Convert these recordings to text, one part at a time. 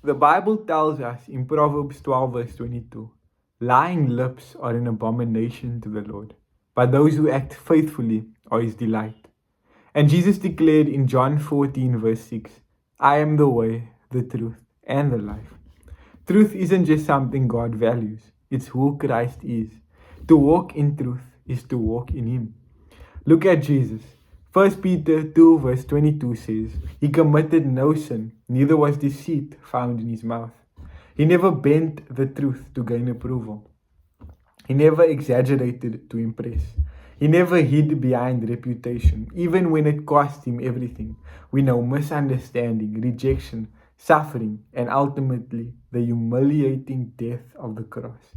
The Bible tells us in Proverbs 12, verse 22, lying lips are an abomination to the Lord, but those who act faithfully are his delight. And Jesus declared in John 14, verse 6, I am the way, the truth, and the life. Truth isn't just something God values, it's who Christ is. To walk in truth is to walk in him. Look at Jesus. 1 Peter 2 verse 22 says, He committed no sin, neither was deceit found in his mouth. He never bent the truth to gain approval. He never exaggerated to impress. He never hid behind reputation, even when it cost him everything. We know misunderstanding, rejection, suffering, and ultimately the humiliating death of the cross.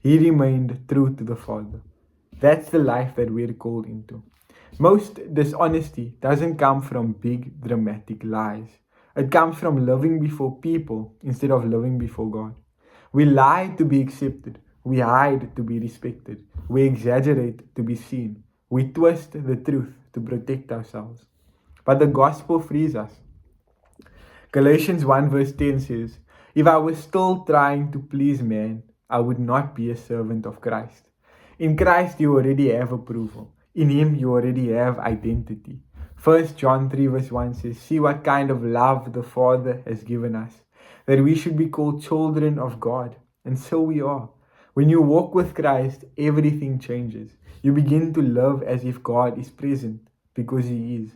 He remained true to the Father. That's the life that we're called into. Most dishonesty doesn't come from big dramatic lies. It comes from living before people instead of living before God. We lie to be accepted. We hide to be respected. We exaggerate to be seen. We twist the truth to protect ourselves. But the gospel frees us. Galatians 1 verse 10 says, If I was still trying to please man, I would not be a servant of Christ. In Christ you already have approval. In him you already have identity. 1 John 3 verse 1 says, See what kind of love the Father has given us, that we should be called children of God. And so we are. When you walk with Christ, everything changes. You begin to live as if God is present, because he is.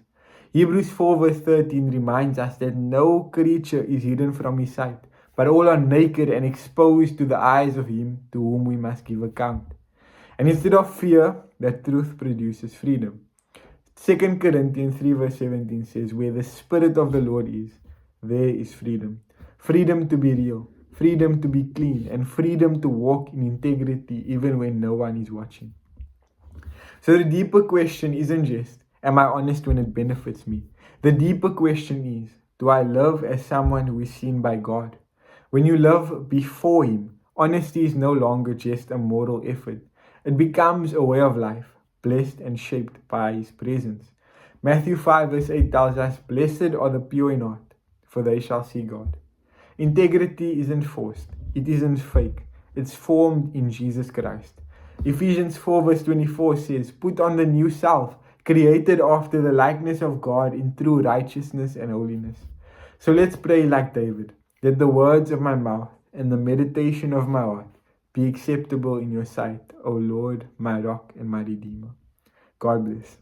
Hebrews 4 verse 13 reminds us that no creature is hidden from his sight, but all are naked and exposed to the eyes of him to whom we must give account. And instead of fear, that truth produces freedom. 2 Corinthians 3 verse 17 says, Where the Spirit of the Lord is, there is freedom. Freedom to be real, freedom to be clean, and freedom to walk in integrity even when no one is watching. So the deeper question isn't just, am I honest when it benefits me? The deeper question is, do I live as someone who is seen by God? When you live before him, honesty is no longer just a moral effort. It becomes a way of life, blessed and shaped by his presence. Matthew 5 verse 8 tells us, Blessed are the pure in heart, for they shall see God. Integrity isn't forced. It isn't fake. It's formed in Jesus Christ. Ephesians 4 verse 24 says, Put on the new self, created after the likeness of God in true righteousness and holiness. So let's pray like David. Let the words of my mouth and the meditation of my heart be acceptable in your sight, O Lord, my rock and my redeemer. God bless.